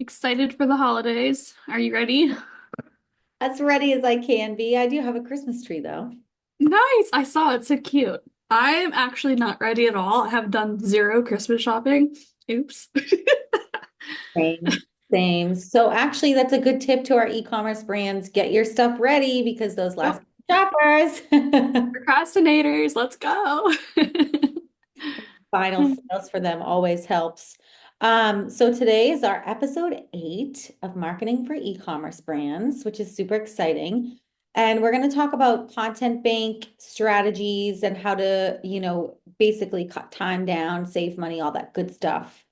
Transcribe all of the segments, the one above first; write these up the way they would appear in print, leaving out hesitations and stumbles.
Excited for the holidays. Are you ready? As ready as I can be. I do have a Christmas tree though. Nice. I saw it. So cute. I'm actually not ready at all. I have done zero Christmas shopping. Oops. Same. Same. So actually, that's a good tip to our e-commerce brands. Get your stuff ready because those last Yep. shoppers. Procrastinators, let's go. Final sales for them always helps. So today is our episode 8 of marketing for e-commerce brands, which is super exciting. And we're going to talk about content bank strategies and how to, basically cut time down, save money, all that good stuff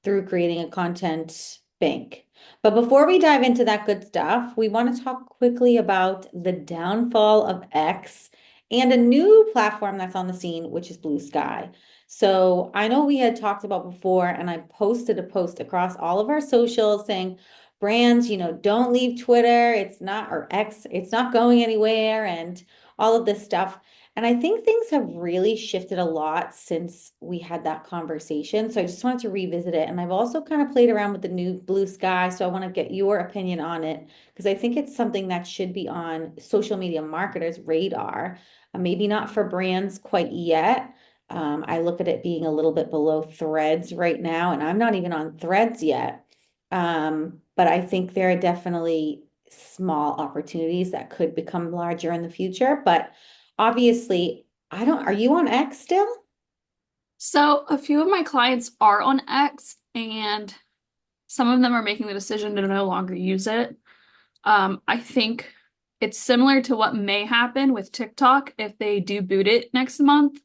through creating a content bank. But before we dive into that good stuff, we want to talk quickly about the downfall of X and a new platform that's on the scene, which is Bluesky. So I know we had talked about before, and I posted a post across all of our socials saying, brands, don't leave Twitter. It's not, or X, it's not going anywhere, and all of this stuff. And I think things have really shifted a lot since we had that conversation. So I just wanted to revisit it. And I've also kind of played around with the new Bluesky. So I want to get your opinion on it because I think it's something that should be on social media marketers' radar. Maybe not for brands quite yet. I look at it being a little bit below Threads right now, and I'm not even on Threads yet. But I think there are definitely small opportunities that could become larger in the future. But obviously, are you on X still? So, a few of my clients are on X, and some of them are making the decision to no longer use it. I think it's similar to what may happen with TikTok if they do boot it next month.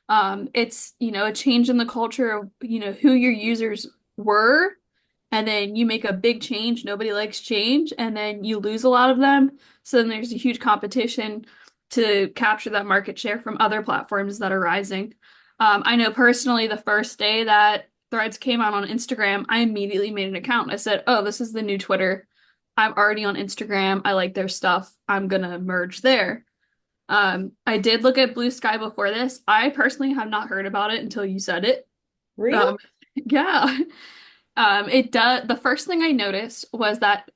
It's, a change in the culture of, who your users were, and then you make a big change. Nobody likes change, and then you lose a lot of them. So then there's a huge competition to capture that market share from other platforms that are rising. I know personally the first day that Threads came out on Instagram, I immediately made an account. I said, "Oh, this is the new Twitter. I'm already on Instagram. I like their stuff. I'm gonna merge there." I did look at Bluesky before this. I personally have not heard about it until you said it. Really? Um, yeah. It does. The first thing I noticed was that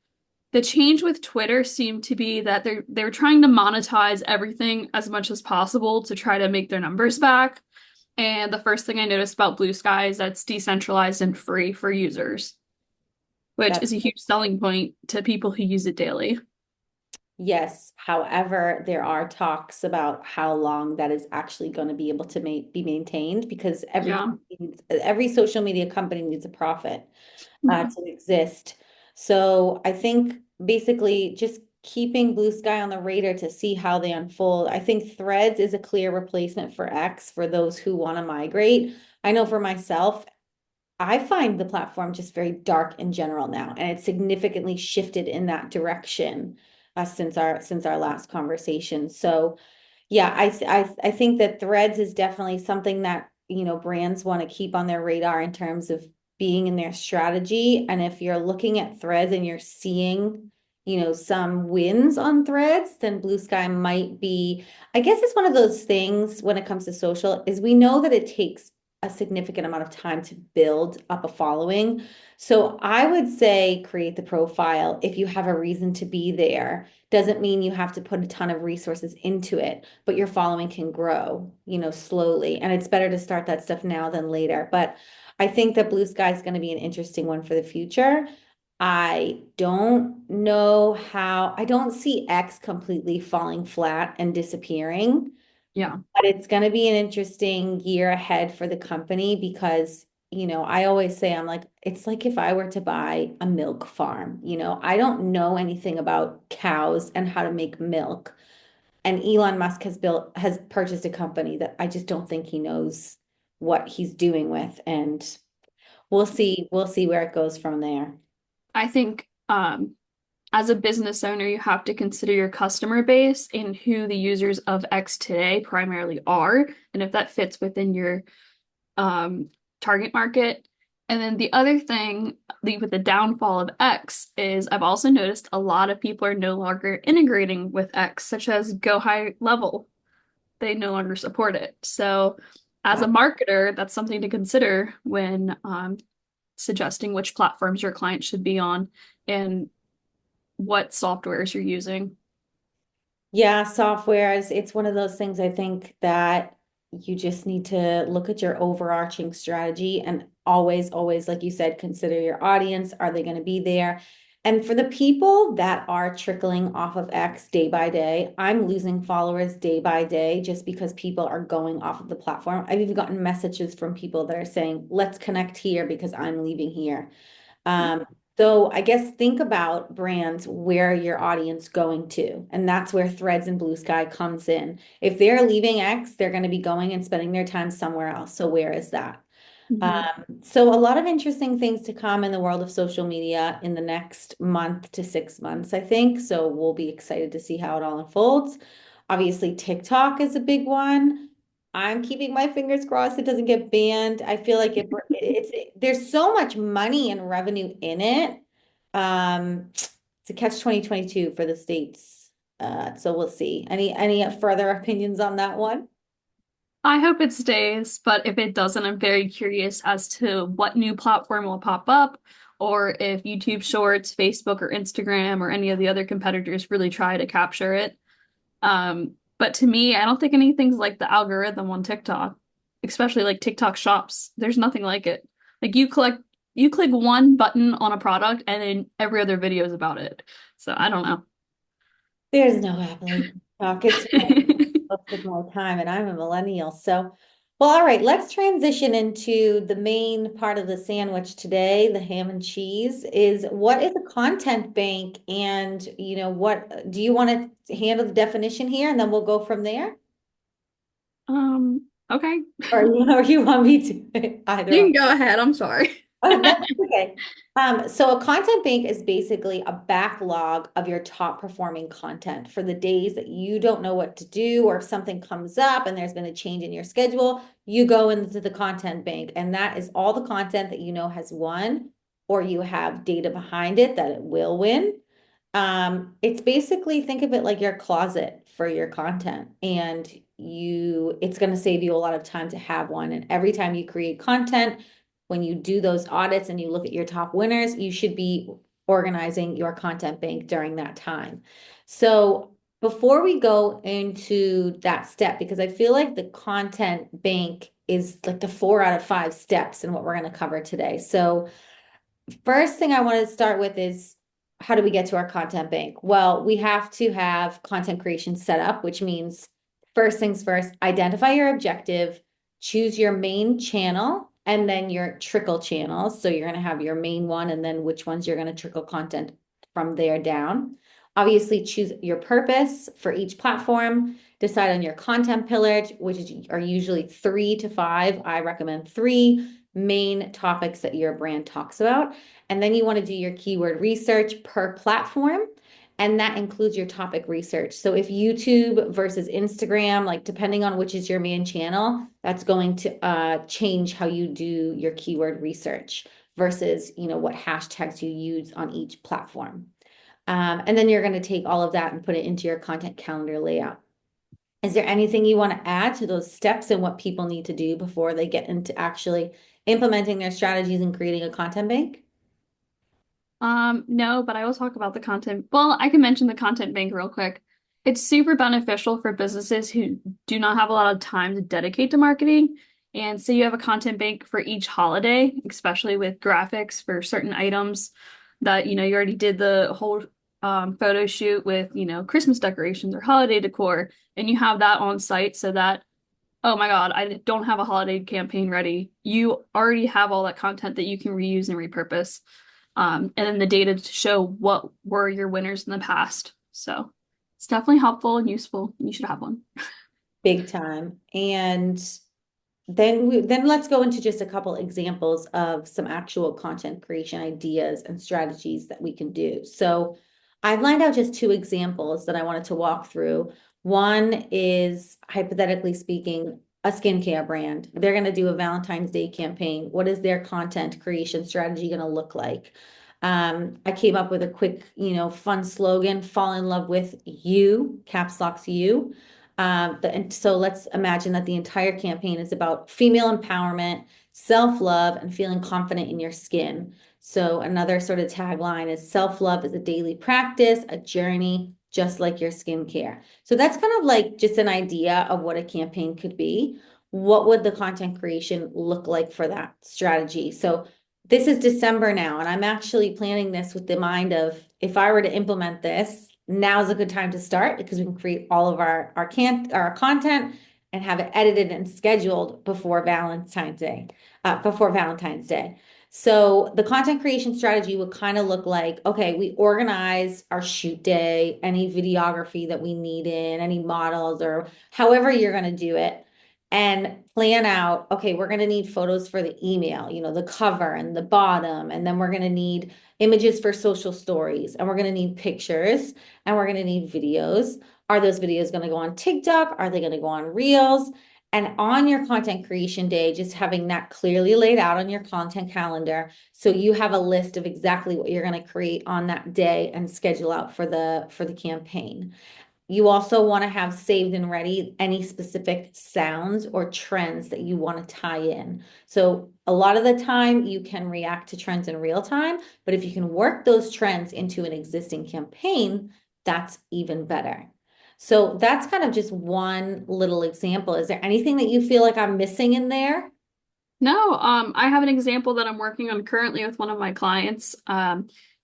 the change with Twitter seemed to be that they're trying to monetize everything as much as possible to try to make their numbers back. And the first thing I noticed about Bluesky is that it's decentralized and free for users, which That's is a huge selling point to people who use it daily. Yes. However, there are talks about how long that is actually going to be able to be maintained because Yeah. every social media company needs a profit Mhm. to exist. So I think basically just keeping Bluesky on the radar to see how they unfold. I think Threads is a clear replacement for X for those who want to migrate. I know for myself, I find the platform just very dark in general now, and it's significantly shifted in that direction since our last conversation. So yeah, I think that Threads is definitely something that, brands want to keep on their radar in terms of being in their strategy. And if you're looking at Threads and you're seeing, some wins on Threads, then Bluesky might be, I guess it's one of those things when it comes to social, is we know that it takes a significant amount of time to build up a following. So I would say create the profile if you have a reason to be there. Doesn't mean you have to put a ton of resources into it, but your following can grow, slowly. And it's better to start that stuff now than later. But I think that Bluesky is going to be an interesting one for the future. I don't see X completely falling flat and disappearing. Yeah. But it's going to be an interesting year ahead for the company because, I always say, I'm like, it's like if I were to buy a milk farm, I don't know anything about cows and how to make milk. And Elon Musk has purchased a company that I just don't think he knows what he's doing with. And we'll see where it goes from there. I think as a business owner, you have to consider your customer base and who the users of X today primarily are, and if that fits within your target market. And then the other thing with the downfall of X is I've also noticed a lot of people are no longer integrating with X, such as Go High Level. They no longer support it. So as a marketer, that's something to consider when suggesting which platforms your client should be on and what softwares you're using. Yeah, software is it's one of those things I think that you just need to look at your overarching strategy and always, always, like you said, consider your audience. Are they going to be there? And for the people that are trickling off of X day by day, I'm losing followers day by day just because people are going off of the platform. I've even gotten messages from people that are saying, let's connect here because I'm leaving here. Um, so I guess think about brands where your audience going to, and that's where Threads and Bluesky comes in. If they're leaving X, they're going to be going and spending their time somewhere else. So where is that? Mhm. So a lot of interesting things to come in the world of social media in the next month to 6 months, I think. So we'll be excited to see how it all unfolds. Obviously, TikTok is a big one. I'm keeping my fingers crossed it doesn't get banned. I feel like there's so much money and revenue in it. It's a catch 2022 for the states. So we'll see. Any further opinions on that one? I hope it stays, but if it doesn't, I'm very curious as to what new platform will pop up, or if YouTube Shorts, Facebook, or Instagram, or any of the other competitors really try to capture it. But to me, I don't think anything's like the algorithm on TikTok, especially like TikTok shops. There's nothing like it. Like you click one button on a product and then every other video is about it. So I don't There's no happily talk. It's know. with more time, and I'm a millennial. So, well, all right, let's transition into the main part of the sandwich today, the ham and cheese, is what is a content bank? And, what do you want to handle the definition here? And then we'll go from there? Okay. Or you want me to either You one? can go ahead. I'm sorry. Oh, that's okay. So a content bank is basically a backlog of your top performing content for the days that you don't know what to do, or if something comes up and there's been a change in your schedule, you go into the content bank, and that is all the content that you know has won, or you have data behind it that it will win. It's basically think of it like your closet for your content, and it's going to save you a lot of time to have one. And every time you create content, when you do those audits and you look at your top winners, you should be organizing your content bank during that time. So before we go into that step, because I feel like the content bank is like the 4 out of 5 steps in what we're going to cover today. So first thing I want to start with is how do we get to our content bank? Well, we have to have content creation set up, which means first things first, identify your objective, choose your main channel, and then your trickle channels. So you're going to have your main one and then which ones you're going to trickle content from there down. Obviously, choose your purpose for each platform. Decide on your content pillars, are usually 3 to 5. I recommend 3 main topics that your brand talks about. And then you want to do your keyword research per platform. And that includes your topic research. So if YouTube versus Instagram, like depending on which is your main channel, that's going to change how you do your keyword research versus, what hashtags you use on each platform. And then you're going to take all of that and put it into your content calendar layout. Is there anything you want to add to those steps and what people need to do before they get into actually implementing their strategies and creating a content bank? No, but I will talk about the content. Well, I can mention the content bank real quick. It's super beneficial for businesses who do not have a lot of time to dedicate to marketing. And so you have a content bank for each holiday, especially with graphics for certain items that, you already did the whole photo shoot with, Christmas decorations or holiday decor, and you have that on site so that, oh my God, I don't have a holiday campaign ready. You already have all that content that you can reuse and repurpose and then the data to show what were your winners in the past. So it's definitely helpful and useful. You should have one. Big time. And then let's go into just a couple examples of some actual content creation ideas and strategies that we can do. So I've lined out just 2 examples that I wanted to walk through. One is, hypothetically speaking, a skincare brand. They're going to do a Valentine's Day campaign. What is their content creation strategy going to look like? I came up with a quick, fun slogan: fall in love with you, caps locks you. And so let's imagine that the entire campaign is about female empowerment, self-love, and feeling confident in your skin. So another sort of tagline is self-love is a daily practice, a journey, just like your skincare. So that's kind of like just an idea of what a campaign could be. What would the content creation look like for that strategy? So this is December now, and I'm actually planning this with the mind of if I were to implement this, now's a good time to start because we can create all of our content and have it edited and scheduled before Valentine's Day. So the content creation strategy would kind of look like, okay, we organize our shoot day, any videography that we need in, any models or however you're going to do it, and plan out, okay, we're going to need photos for the email, the cover and the bottom, and then we're going to need images for social stories, and we're going to need pictures, and we're going to need videos. Are those videos going to go on TikTok? Are they going to go on Reels? And on your content creation day, just having that clearly laid out on your content calendar. So you have a list of exactly what you're going to create on that day and schedule out for the campaign. You also want to have saved and ready any specific sounds or trends that you want to tie in. So a lot of the time you can react to trends in real time, but if you can work those trends into an existing campaign, that's even better. So that's kind of just one little example. Is there anything that you feel like I'm missing in there? No, I have an example that I'm working on currently with one of my clients.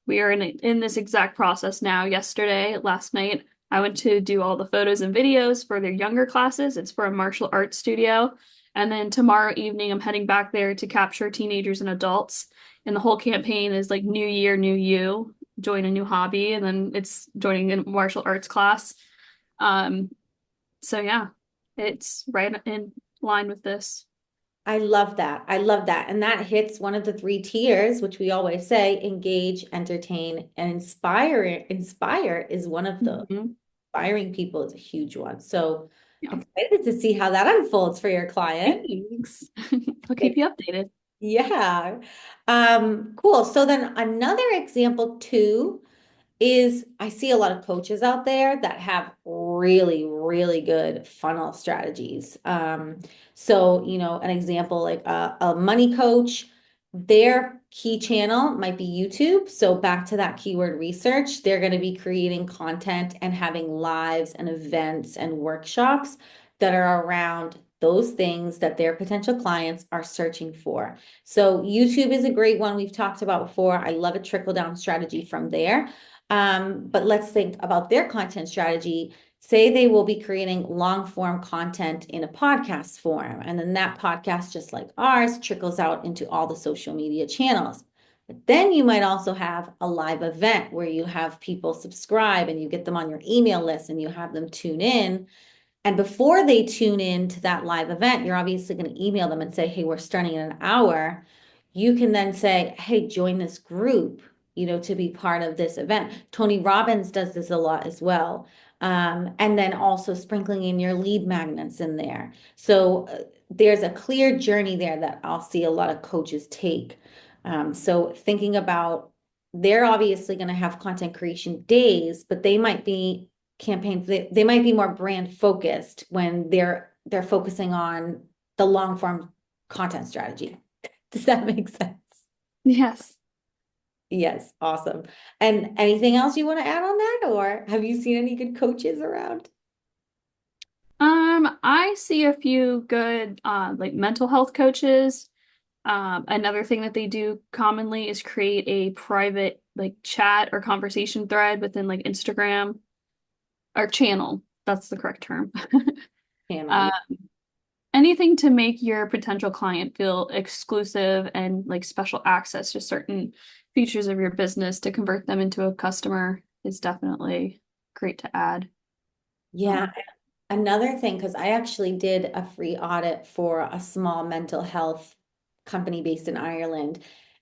We are in this exact process now. Last night, I went to do all the photos and videos for their younger classes. It's for a martial arts studio. And then tomorrow evening, I'm heading back there to capture teenagers and adults. And the whole campaign is like New Year, New You, join a new hobby, and then it's joining a martial arts class. Um, so yeah, it's right in line with this. I love that. I love that. And that hits one of the three tiers, which we always say engage, entertain, and inspire. Inspire is one of the Mhm. inspiring people is a huge one. So Yeah. excited to see how that unfolds for your client. Thanks. I'll keep you updated. Yeah. Cool. So then another example too is I see a lot of coaches out there that have really, really good funnel strategies. So, an example like a money coach, their key channel might be YouTube. So, back to that keyword research, they're going to be creating content and having lives and events and workshops that are around those things that their potential clients are searching for. So, YouTube is a great one we've talked about before. I love a trickle down strategy from there. But let's think about their content strategy. Say they will be creating long form content in a podcast form, and then that podcast, just like ours, trickles out into all the social media channels. But then you might also have a live event where you have people subscribe and you get them on your email list and you have them tune in. And before they tune in to that live event, you're obviously going to email them and say, hey, we're starting in an hour. You can then say, hey, join this group, to be part of this event. Tony Robbins does this a lot as well. And then also sprinkling in your lead magnets in there. So there's a clear journey there that I'll see a lot of coaches take. So thinking about, they're obviously going to have content creation days, but they might be campaigns, they might be more brand focused when they're focusing on the long form content strategy. Does that make sense? Yes. Yes, awesome. And anything else you want to add on that, or have you seen any good coaches around? I see a few good like mental health coaches. Another thing that they do commonly is create a private like chat or conversation thread within like Instagram or channel. That's the correct term. Panel, Uh, yeah. anything to make your potential client feel exclusive and like special access to certain features of your business to convert them into a customer is definitely great to add. Yeah, another thing, because I actually did a free audit for a small mental health company based in Ireland.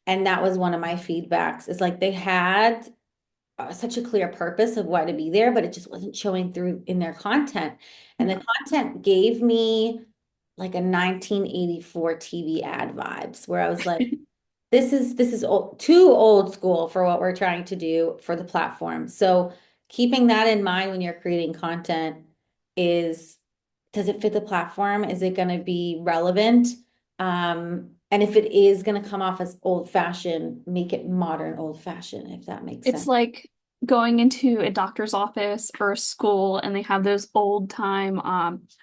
And that was one of my feedbacks is like they had such a clear purpose of why to be there, but it just wasn't showing through in their content. And Yeah. the content gave me like a 1984 TV ad vibes where I was like, this is too old school for what we're trying to do for the platform. So keeping that in mind when you're creating content is, does it fit the platform? Is it going to be relevant? And if it is going to come off as old fashioned, make it modern old fashioned, if that makes It's sense. like going into a doctor's office or a school and they have those old time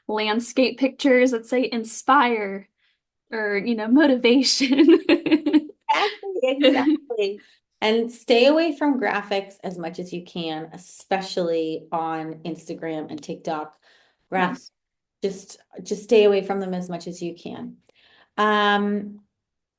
landscape pictures that say inspire or, motivation. Exactly, exactly. And stay away from graphics as much as you can, especially on Instagram and TikTok. Graph, Yes. just stay away from them as much as you can. Um,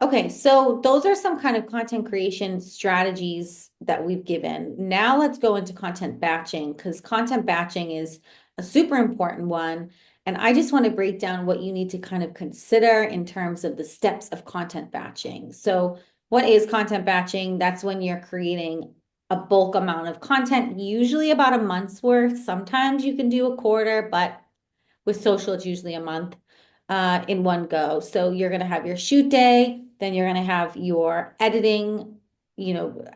okay, so those are some kind of content creation strategies that we've given. Now let's go into content batching because content batching is a super important one. And I just want to break down what you need to kind of consider in terms of the steps of content batching. So, what is content batching? That's when you're creating a bulk amount of content, usually about a month's worth. Sometimes you can do a quarter, but with social, it's usually a month in one go. So you're going to have your shoot day, then you're going to have your editing,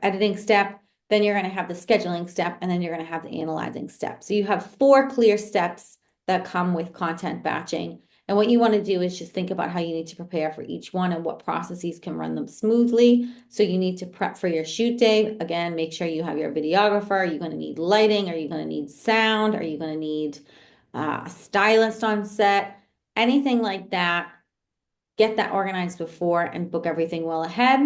editing step, then you're going to have the scheduling step, and then you're going to have the analyzing step. So you have four clear steps that come with content batching. And what you want to do is just think about how you need to prepare for each one and what processes can run them smoothly. So you need to prep for your shoot day. Again, make sure you have your videographer. Are you going to need lighting? Are you going to need sound? Are you going to need a stylist on set, anything like that? Get that organized before and book everything well ahead.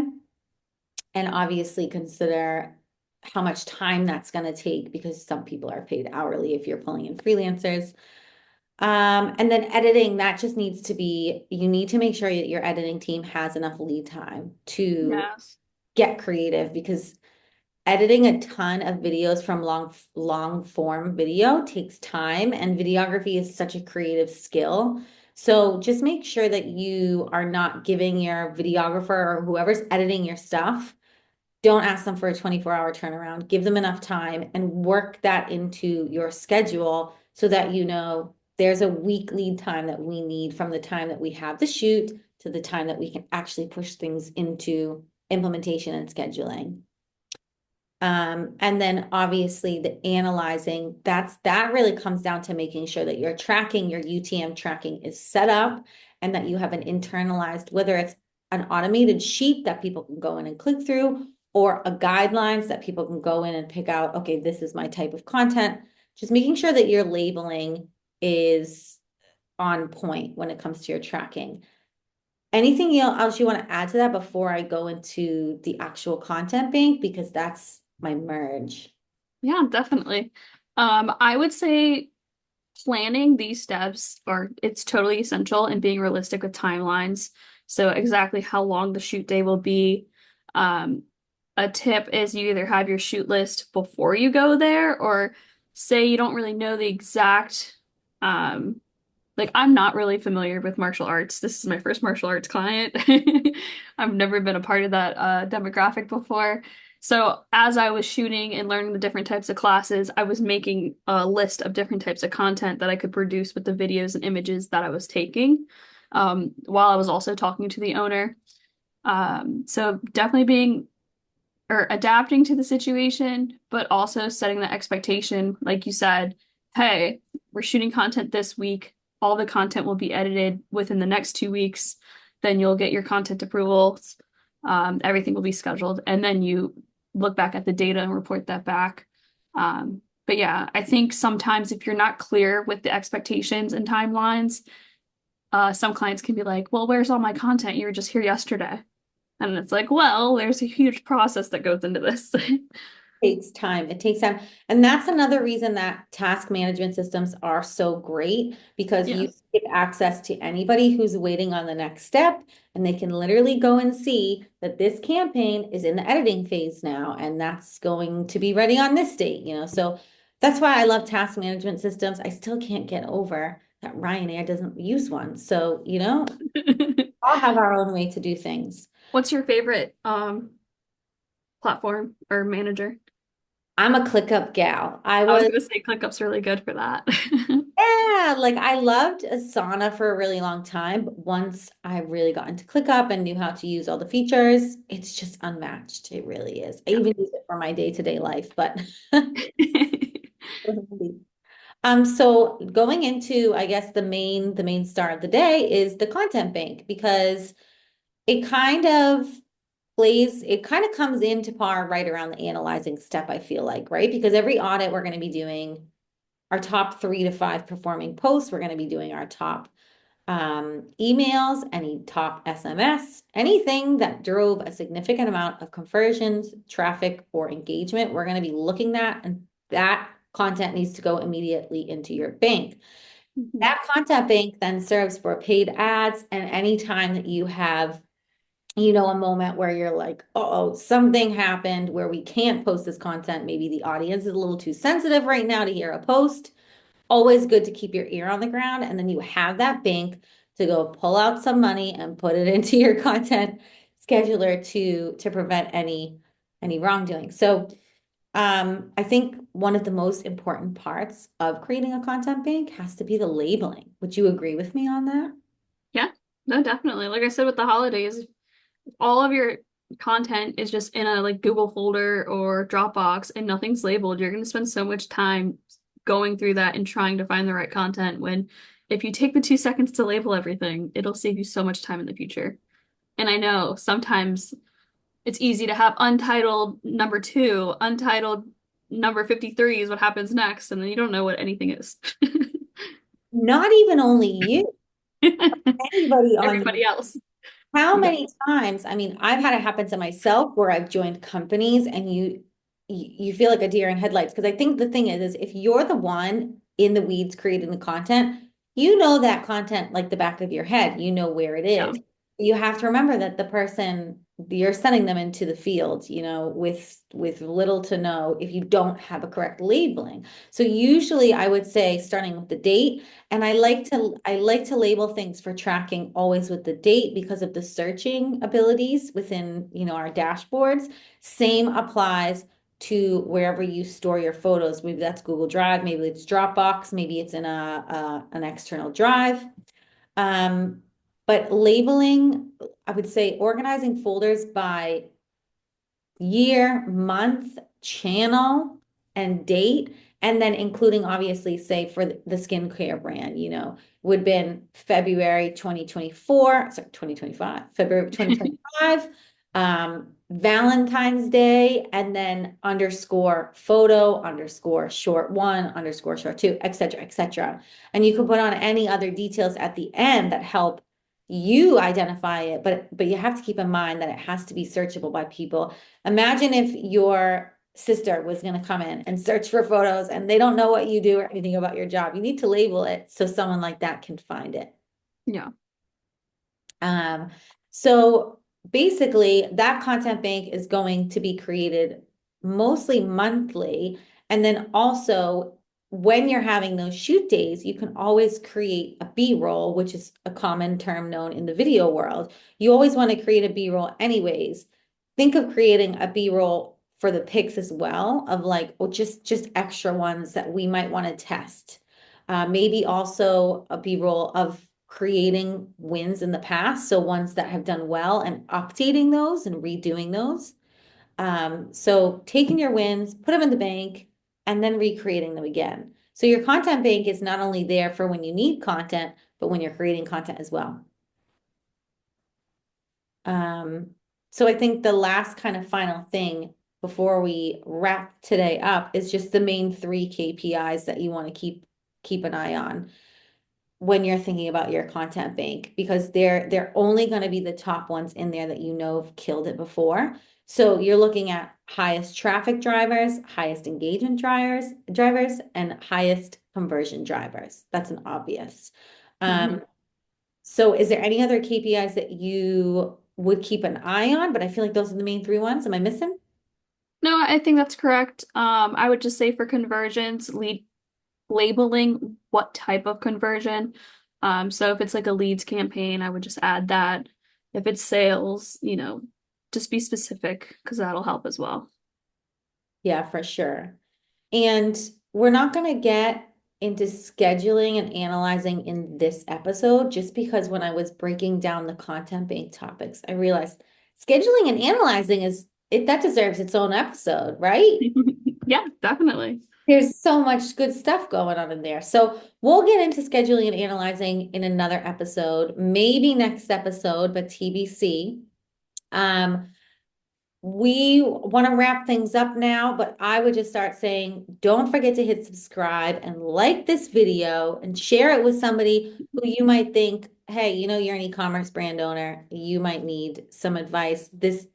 And obviously consider how much time that's going to take because some people are paid hourly if you're pulling in freelancers. And then editing, that just needs to be, you need to make sure that your editing team has enough lead time to Yes. get creative because editing a ton of videos from long form video takes time, and videography is such a creative skill. So just make sure that you are not giving your videographer or whoever's editing your stuff, don't ask them for a 24-hour turnaround. Give them enough time and work that into your schedule so that there's a week lead time that we need from the time that we have the shoot to the time that we can actually push things into implementation and scheduling. And then obviously the analyzing, that really comes down to making sure that your tracking, your UTM tracking is set up and that you have an internalized, whether it's an automated sheet that people can go in and click through or a guidelines that people can go in and pick out, okay, this is my type of content. Just making sure that your labeling is on point when it comes to your tracking. Anything else you want to add to that before I go into the actual content bank? Because that's my merge. Yeah, definitely. I would say planning these steps are it's totally essential and being realistic with timelines. So exactly how long the shoot day will be. Um, a tip is you either have your shoot list before you go there, or say you don't really know the exact like I'm not really familiar with martial arts. This is my first martial arts client. I've never been a part of that demographic before. So as I was shooting and learning the different types of classes, I was making a list of different types of content that I could produce with the videos and images that I was taking, while I was also talking to the owner. So definitely being or adapting to the situation, but also setting the expectation, like you said, hey, we're shooting content this week. All the content will be edited within the next 2 weeks. Then you'll get your content approvals. Everything will be scheduled. And then you look back at the data and report that back. But yeah, I think sometimes if you're not clear with the expectations and timelines, some clients can be like, well, where's all my content? You were just here yesterday. And it's like, well, there's a huge process that goes into this. Takes time. It takes time. And that's another reason that task management systems are so great because you Yes. get access to anybody who's waiting on the next step and they can literally go and see that this campaign is in the editing phase now and that's going to be ready on this date. So that's why I love task management systems. I still can't get over that Ryanair doesn't use one. So, all have our own way to do things. What's your favorite platform or manager? I'm a ClickUp gal. I was gonna say ClickUp's really good for that. Yeah, like I loved Asana for a really long time, but once I really got into ClickUp and knew how to use all the features, it's just unmatched. It really is. I Yeah. even use it for my day-to-day life, but so going into, I guess the main star of the day is the content bank because it kind of it kind of comes into par right around the analyzing step, I feel like, right? Because every audit we're going to be doing our top 3 to 5 performing posts. We're going to be doing our top emails, any top SMS, anything that drove a significant amount of conversions, traffic, or engagement. We're going to be looking at, and that content needs to go immediately into your bank. Mhm. That content bank then serves for paid ads, and anytime that you have a moment where you're like, oh, something happened where we can't post this content. Maybe the audience is a little too sensitive right now to hear a post. Always good to keep your ear on the ground. And then you have that bank to go pull out some money and put it into your content scheduler to prevent any wrongdoing. So I think one of the most important parts of creating a content bank has to be the labeling. Would you agree with me on that? Yeah, no, definitely. Like I said with the holidays, if all of your content is just in a like Google folder or Dropbox and nothing's labeled, you're going to spend so much time going through that and trying to find the right content when if you take the 2 seconds to label everything, it'll save you so much time in the future. And I know sometimes it's easy to have untitled number two, untitled number 53 is what happens next, and then you don't know what anything is. Not even only you, anybody on Everybody else. how Yeah. many times, I mean, I've had it happen to myself where I've joined companies and you feel like a deer in headlights. Because I think the thing is if you're the one in the weeds creating the content, you know that content like the back of your head. You know where it Yeah. is. You have to remember that the person you're sending them into the field, with little to no if you don't have a correct labeling. So usually I would say starting with the date. And I like to label things for tracking always with the date because of the searching abilities within, our dashboards. Same applies to wherever you store your photos. Maybe that's Google Drive, maybe it's Dropbox, maybe it's in an external drive. Um, but labeling, I would say organizing folders by year, month, channel, and date, and then including obviously, say for the skincare brand, would have been February 2024, sorry, 2025, February 2025, Valentine's Day, and then underscore photo, underscore short one, underscore short two, et cetera, et cetera. And you can put on any other details at the end that help you identify it, but you have to keep in mind that it has to be searchable by people. Imagine if your sister was going to come in and search for photos and they don't know what you do or anything about your job. You need to label it so someone like that can find it. Yeah. Um, so basically, that content bank is going to be created mostly monthly. And then also, when you're having those shoot days, you can always create a B-roll, which is a common term known in the video world. You always want to create a B-roll anyways. Think of creating a B-roll for the pics as well, of like, oh, just extra ones that we might want to test. Maybe also a B-roll of creating wins in the past, so ones that have done well and updating those and redoing those. So taking your wins, put them in the bank, and then recreating them again. So your content bank is not only there for when you need content, but when you're creating content as well. Um, so I think the last kind of final thing before we wrap today up is just the main 3 KPIs that you want to keep an eye on when you're thinking about your content bank, because they're only going to be the top ones in there that have killed it before. So you're looking at highest traffic drivers, highest engagement drivers, and highest conversion drivers. That's an obvious. Mhm. So is there any other KPIs that you would keep an eye on? But I feel like those are the main 3 ones. Am I missing? No, I think that's correct. I would just say for conversions, lead labeling what type of conversion. So if it's like a leads campaign, I would just add that. If it's sales, just be specific because that'll help as well. Yeah, for sure. And we're not going to get into scheduling and analyzing in this episode, just because when I was breaking down the content bank topics, I realized scheduling and analyzing that deserves its own episode, right? Yeah, definitely. There's so much good stuff going on in there. So we'll get into scheduling and analyzing in another episode, maybe next episode, but TBC. Um, we want to wrap things up now, but I would just start saying, don't forget to hit subscribe and like this video and share it with somebody who you might think, hey, you're an e-commerce brand owner. You might need some advice. This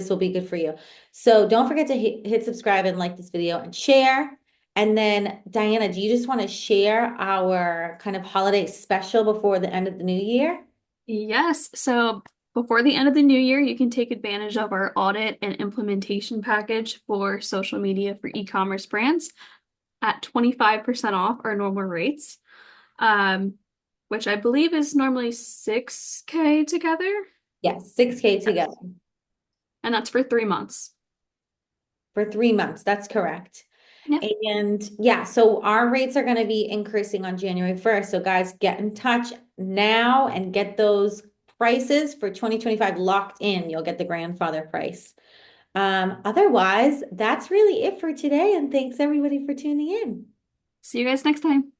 will be good for you. So don't forget to hit subscribe and like this video and share. And then Diana, do you just want to share our kind of holiday special before the end of the new year? Yes. So before the end of the new year, you can take advantage of our audit and implementation package for social media for e-commerce brands at 25% off our normal rates, um, which I believe is normally 6K together. Yes, 6K together Yes. And that's for 3 months. for 3 months. That's correct. Yeah. And yeah, so our rates are going to be increasing on January 1st. So guys, get in touch now and get those prices for 2025 locked in. You'll get the grandfather price. Otherwise, that's really it for today. And thanks everybody for tuning in. See you guys next time.